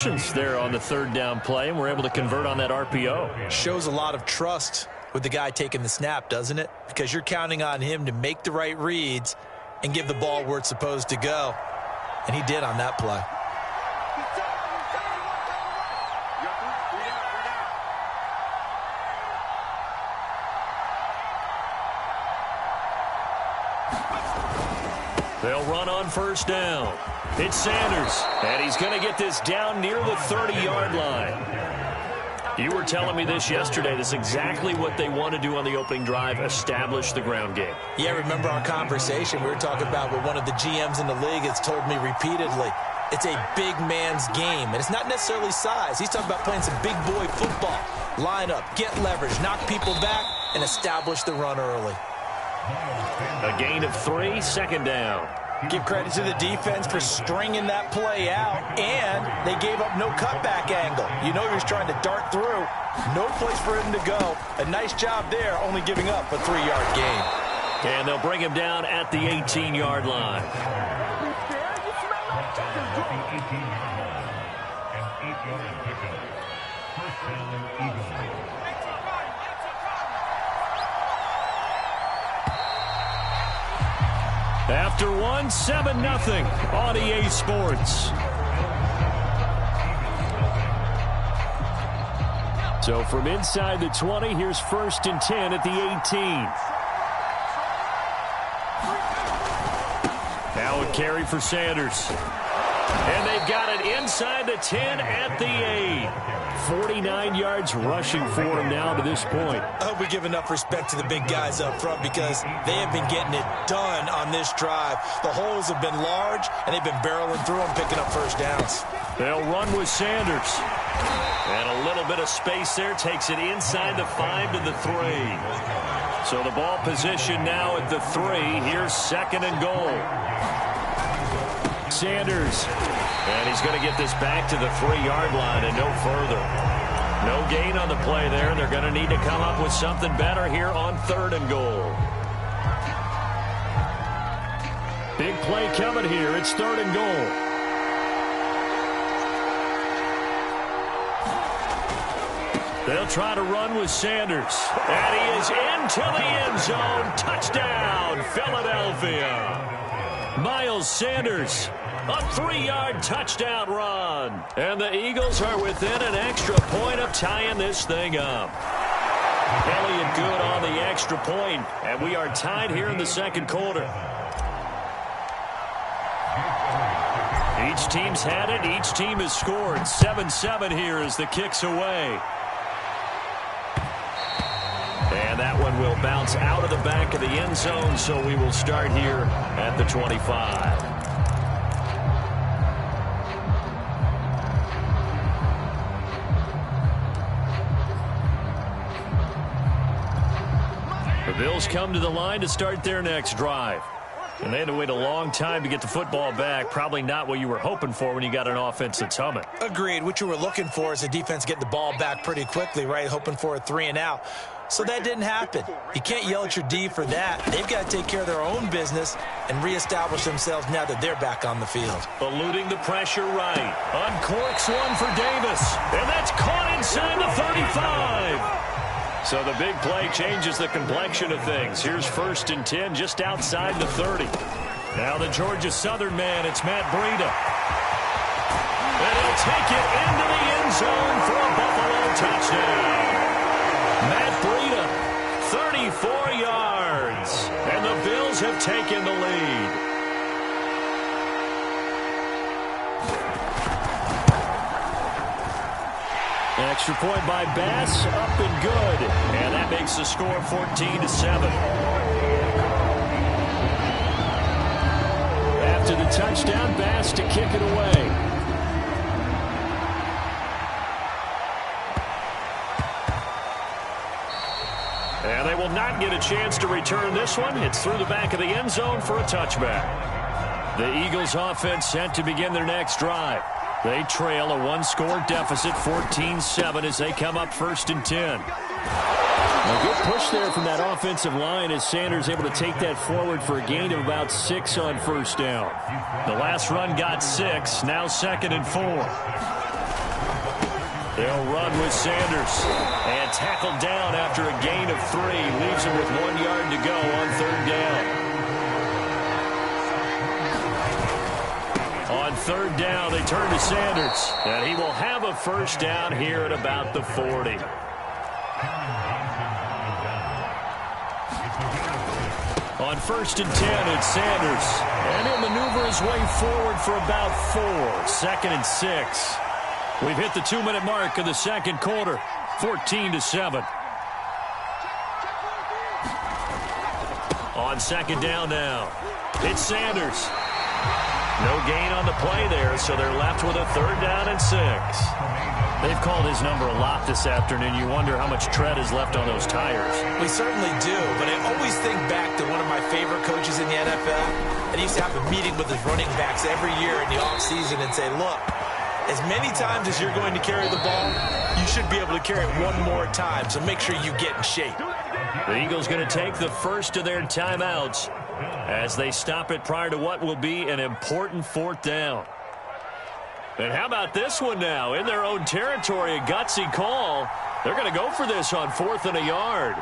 There on the third down play, and we're able to convert on that RPO. Shows a lot of trust with the guy taking the snap, doesn't it? Because you're counting on him to make the right reads and give the ball where it's supposed to go. And he did on that play. They'll run on first down. It's Sanders, and he's going to get this down near the 30-yard line. You were telling me this yesterday. This is exactly what they want to do on the opening drive, establish the ground game. Yeah, remember our conversation? We were talking about what one of the GMs in the league has told me repeatedly. It's a big man's game, and it's not necessarily size. He's talking about playing some big boy football. Line up, get leverage, knock people back, and establish the run early. A gain of 3, second down. Give credit to the defense for stringing that play out, and they gave up no cutback angle. You know he was trying to dart through. No place for him to go. A nice job there, only giving up a 3-yard gain. And they'll bring him down at the 18-yard line. After one, 7-0 on EA Sports. So from inside the 20, here's 1st and 10 at the 18. Now a carry for Sanders. And they've got it inside the 10 at the 8. 49 yards rushing for him now to this point. I hope we give enough respect to the big guys up front because they have been getting it done on this drive. The holes have been large, and they've been barreling through them, picking up first downs. They'll run with Sanders. And a little bit of space there takes it inside the 5 to the 3. So the ball position now at the 3. Here's 2nd and goal. Sanders. And he's going to get this back to the 3-yard line and no further. No gain on the play there. They're going to need to come up with something better here on 3rd and goal. Big play coming here. It's 3rd and goal. They'll try to run with Sanders. And he is into the end zone. Touchdown, Philadelphia. Miles Sanders. A 3-yard touchdown run. And the Eagles are within an extra point of tying this thing up. Elliott good on the extra point, and we are tied here in the 2nd quarter. Each team's had it. Each team has scored. 7-7 here as the kick's away. And that one will bounce out of the back of the end zone, so we will start here at the 25. The Bills come to the line to start their next drive. And they had to wait a long time to get the football back. Probably not what you were hoping for when you got an offense that's humming. Agreed. What you were looking for is the defense getting the ball back pretty quickly, right? Hoping for a 3 and out. So that didn't happen. You can't yell at your D for that. They've got to take care of their own business and reestablish themselves now that they're back on the field. Eluding the pressure right. Uncorks one for Davis. And that's caught inside the 35. So the big play changes the complexion of things. Here's 1st and 10 just outside the 30. Now the Georgia Southern man, it's Matt Breida. And he'll take it into the end zone for a Buffalo touchdown. Matt Breida, 34 yards. And the Bills have taken the lead. Extra point by Bass, up and good. And that makes the score 14-7. After the touchdown, Bass to kick it away. And they will not get a chance to return this one. It's through the back of the end zone for a touchback. The Eagles offense set to begin their next drive. They trail a 1-score deficit, 14-7, as they come up 1st and 10. A good push there from that offensive line as Sanders able to take that forward for a gain of about 6 on 1st down. The last run got 6, now 2nd and 4. They'll run with Sanders. And tackled down after a gain of 3. Leaves him with 1 yard to go on 3rd down. On 3rd down, they turn to Sanders. And he will have a 1st down here at about the 40. On 1st and 10, it's Sanders. And he'll maneuver his way forward for about 4. 2nd and 6. We've hit the 2-minute mark of the 2nd quarter. 14-7. On 2nd down now, it's Sanders. No gain on the play there, so they're left with a 3rd down and 6. They've called his number a lot this afternoon. You wonder how much tread is left on those tires. We certainly do, but I always think back to one of my favorite coaches in the NFL. And he used to have a meeting with his running backs every year in the offseason and say, look, as many times as you're going to carry the ball, you should be able to carry it one more time, so make sure you get in shape. The Eagles going to take the first of their timeouts as they stop it prior to what will be an important 4th down. And how about this one now? In their own territory, a gutsy call. They're going to go for this on 4th and a yard.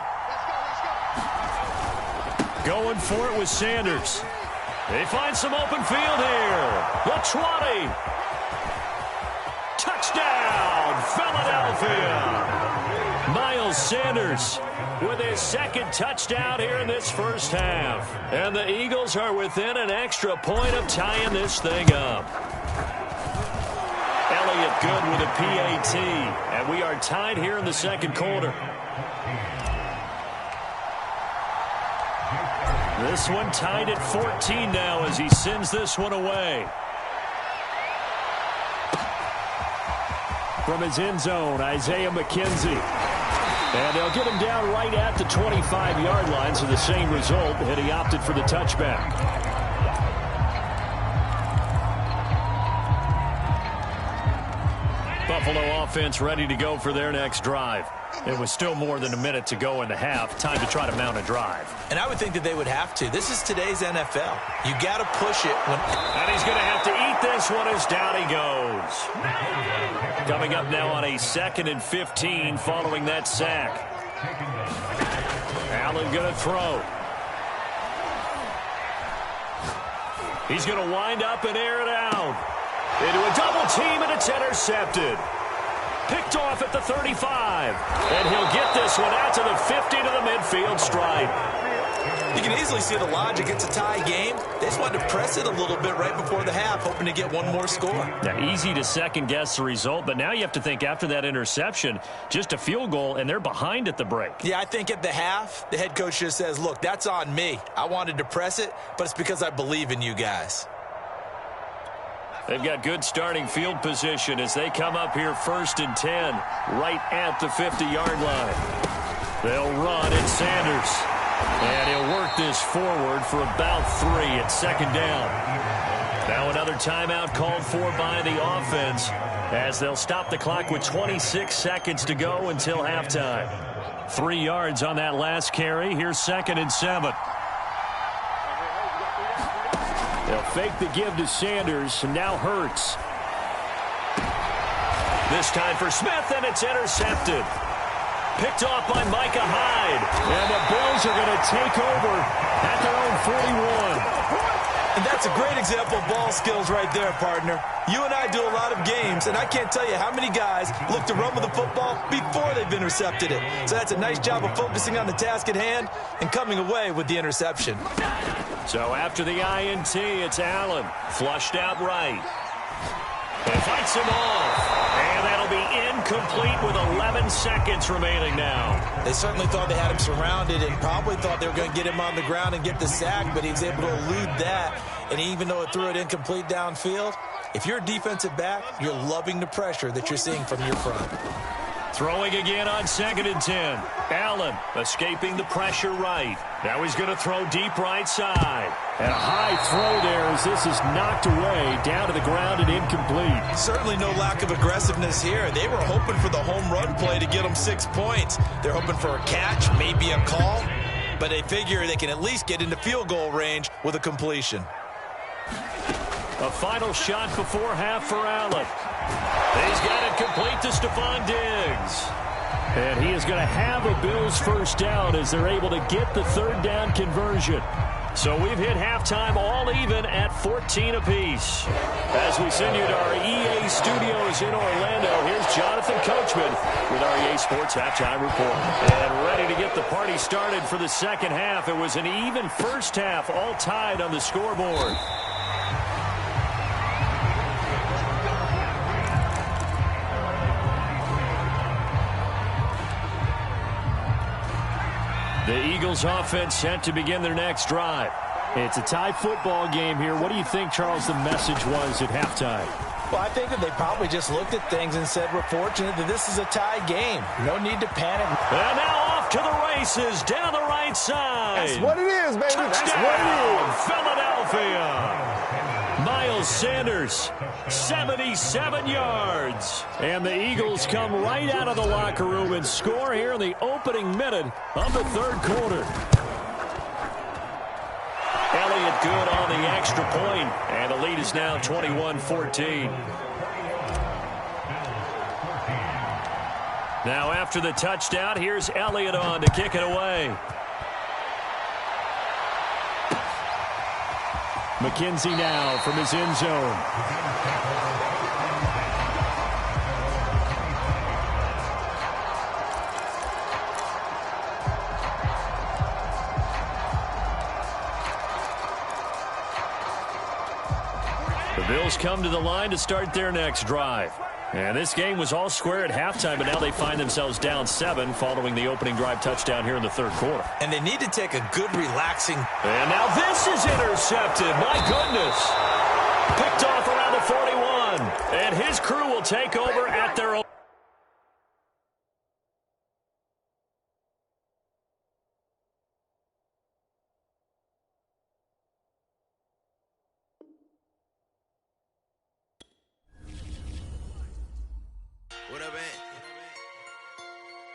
Going for it with Sanders. They find some open field here. The 20. Touchdown, Philadelphia. Miles Sanders with his 2nd touchdown here in this 1st half. And the Eagles are within an extra point of tying this thing up. Elliott good with a PAT. And we are tied here in the 2nd quarter. This one tied at 14 now as he sends this one away. From his end zone, Isaiah McKenzie. And they'll get him down right at the 25-yard line, so the same result, and he opted for the touchback. Buffalo offense ready to go for their next drive. It was still more than a minute to go in the half. Time to try to mount a drive. And I would think that they would have to. This is today's NFL. You got to push it. And he's going to have to eat this one as down he goes. Coming up now on a 2nd and 15 following that sack. Allen going to throw. He's going to wind up and air it out. Into a double team, and it's intercepted. Picked off at the 35. And he'll get this one out to the 50 to the midfield stripe. You can easily see the logic. It's a tie game. They just wanted to press it a little bit right before the half, hoping to get one more score. Now, easy to second-guess the result, but now you have to think after that interception, just a field goal, and they're behind at the break. Yeah, I think at the half, the head coach just says, look, that's on me. I wanted to press it, but it's because I believe in you guys. They've got good starting field position as they come up here 1st and 10, right at the 50-yard line. They'll run, and Sanders. And he'll work this forward for about 3 at 2nd down. Now another timeout called for by the offense as they'll stop the clock with 26 seconds to go until halftime. 3 yards on that last carry. Here's 2nd and 7. They'll fake the give to Sanders, and now Hurts. This time for Smith, and it's intercepted. Picked off by Micah Hyde. And the Bills are going to take over at their own 41. And that's a great example of ball skills right there, partner. You and I do a lot of games, and I can't tell you how many guys look to run with the football before they've intercepted it. So that's a nice job of focusing on the task at hand and coming away with the interception. So after the INT, it's Allen. Flushed out right. And fights him off. And that'll be incomplete with 11 seconds remaining now. They certainly thought they had him surrounded and probably thought they were going to get him on the ground and get the sack, but he was able to elude that. And even though it threw it incomplete downfield, if you're a defensive back, you're loving the pressure that you're seeing from your front. Throwing again on 2nd and 10. Allen escaping the pressure right. Now he's going to throw deep right side. And a high throw there as this is knocked away down to the ground and incomplete. Certainly no lack of aggressiveness here. They were hoping for the home run play to get them 6 points. They're hoping for a catch, maybe a call. But they figure they can at least get into field goal range with a completion. A final shot before half for Allen. He's got it complete to Stephon Diggs. And he is going to have a Bills first down as they're able to get the third down conversion. So we've hit halftime all even at 14 apiece. As we send you to our EA studios in Orlando, here's Jonathan Coachman with our EA Sports Halftime Report. And ready to get the party started for the second half. It was an even first half, all tied on the scoreboard. The Eagles offense set to begin their next drive. It's a tie football game here. What do you think, Charles, the message was at halftime? Well, I think that they probably just looked at things and said, we're fortunate that this is a tie game. No need to panic. And now off to the races down the right side. That's what it is, baby. Touchdown, That's what it is. Philadelphia. Miles Sanders, 77 yards. And the Eagles come right out of the locker room and score here in the opening minute of the third quarter. Elliott good on the extra point, and the lead is now 21-14. Now after the touchdown, here's Elliott on to kick it away. McKenzie now from his end zone. The Bills come to the line to start their next drive. And this game was all square at halftime, but now they find themselves down 7 following the opening drive touchdown here in the third quarter. And they need to take a good, relaxing. And now this is intercepted. My goodness. Picked off around the 41. And his crew will take over at their own.